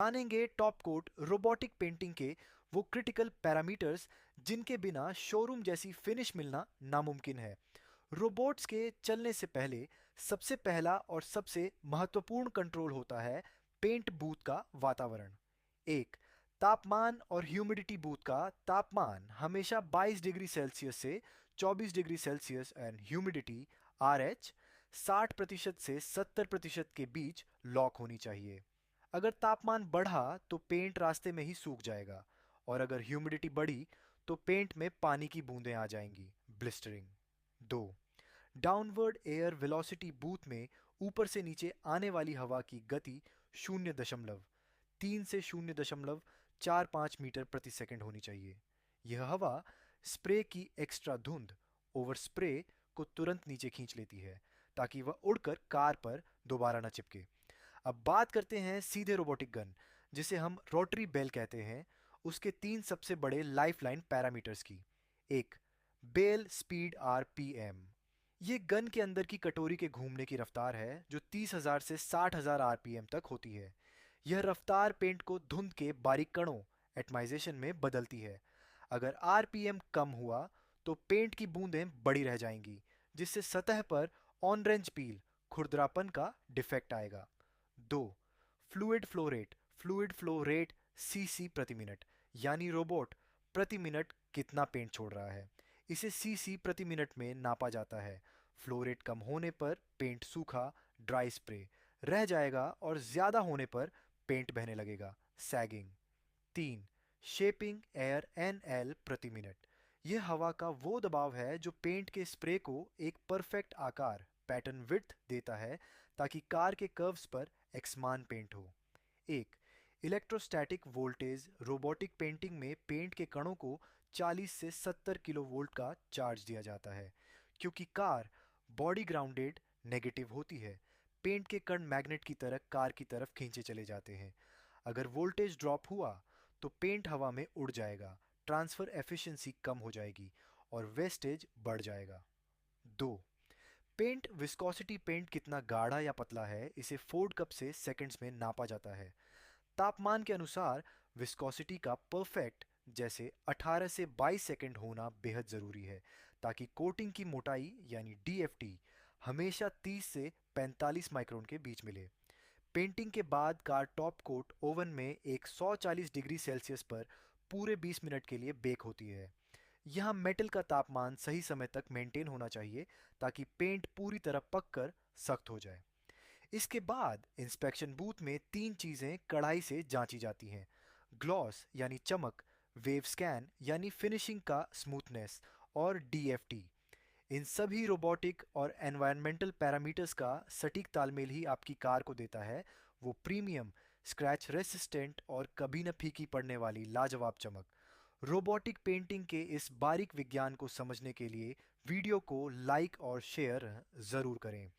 जानेंगे top coat robotic painting के वो क्रिटिकल पैरामीटर्स जिनके बिना शोरूम जैसी फिनिश मिलना नामुमकिन है। रोबोट्स के चलने से पहले सबसे पहला और सबसे महत्वपूर्ण कंट्रोल होता है पेंट बूथ का वातावरण। एक, तापमान और ह्यूमिडिटी बूथ का तापमान हमेशा 22 डिग्री सेल्सियस से 24 degree Celsius and humidity RH 60% से 70% के बीच लॉक होनी चाहिए। अगर तापमान बढ़ा तो पेंट रास्ते में ही सूख जाएगा, और अगर ह्यूमिडिटी बढ़ी तो पेंट में पानी की बूंदें आ जाएंगी, ब्लिस्टरिंग। दो, डाउनवर्ड एयर वेलोसिटी बूथ में ऊपर से नीचे आने वाली हवा की गति 0.3 से 0.45 मीटर प्रति सेकंड होनी चाहिए। यह हवा स्प्रे की एक्स्ट्रा धुंध ओवर स्प्रे को तुरंत नीचे खींच लेती है ताकि वह उड़कर कार पर दोबारा न चिपके। अब बात करते हैं सीधे रोबोटिक गन, जिसे हम रोटरी बेल कहते हैं, उसके तीन सबसे बड़े लाइफलाइन पैरामीटर्स की। एक, बेल स्पीड RPM। ये गन के अंदर की कटोरी के घूमने की रफ्तार है जो 30,000 से 60,000 RPM तक होती है। यह रफ्तार पेंट को धुंध के बारीक कणों एटमाइजेशन में बदलती है। अगर RPM कम हुआ तो पेंट की बूंदें बड़ी रह जाएंगी, जिससे सतह पर ऑन-रेंज पील खुरदरापन का डिफेक्ट आएगा। दो, फ्लूइड फ्लो रेट CC प्रति मिनट, यानी रोबोट प्रति मिनट कितना पेंट छोड़ रहा है, इसे CC प्रति मिनट में नापा जाता है। फ्लो रेट कम होने पर पेंट सूखा ड्राई स्प्रे रह जाएगा और ज्यादा होने पर पेंट बहने लगेगा, सैगिंग। तीन, शेपिंग एयर NL प्रति मिनट। यह हवा का वो दबाव है जो पेंट के स्प्रे को एक परफेक्ट आकार पैटर्न विड्थ देता है ताकि कार के कर्व्स पर एक्समान पेंट हो। एक, इलेक्ट्रोस्टैटिक वोल्टेज रोबोटिक पेंटिंग में पेंट के कणों को 40 से 70 किलो वोल्ट का चार्ज दिया जाता है। क्योंकि कार बॉडी ग्राउंडेड नेगेटिव होती है, पेंट के कण मैग्नेट की तरह कार की तरफ खींचे चले जाते हैं। अगर वोल्टेज ड्रॉप हुआ तो पेंट हवा में उड़ जाएगा, ट्रांसफर एफिशिएंसी कम हो जाएगी और वेस्टेज बढ़ जाएगा। दो, पेंट विस्कोसिटी। पेंट कितना गाढ़ा या पतला है इसे फोर्ड कप से सेकंड्स में नापा जाता है। तापमान के अनुसार विस्कोसिटी का परफेक्ट जैसे 18 से 22 सेकंड होना बेहद ज़रूरी है ताकि कोटिंग की मोटाई यानी DFT हमेशा 30 से 45 माइक्रोन के बीच मिले। पेंटिंग के बाद कार टॉप कोट ओवन में एक 140 डिग्री सेल्सियस पर पूरे 20 मिनट के लिए बेक होती है। यहाँ मेटल का तापमान सही समय तक मेंटेन होना चाहिए ताकि पेंट पूरी तरह पक कर सख्त हो जाए। इसके बाद इंस्पेक्शन बूथ में तीन चीज़ें कड़ाई से जांची जाती हैं: ग्लॉस यानी चमक, वेव स्कैन यानी फिनिशिंग का स्मूथनेस, और DFT। इन सभी रोबोटिक और एनवायरमेंटल पैरामीटर्स का सटीक तालमेल ही आपकी कार को देता है वो प्रीमियम, स्क्रैच रेसिस्टेंट और कभी न फीकी पड़ने वाली लाजवाब चमक। रोबोटिक पेंटिंग के इस बारीक विज्ञान को समझने के लिए वीडियो को लाइक और शेयर ज़रूर करें।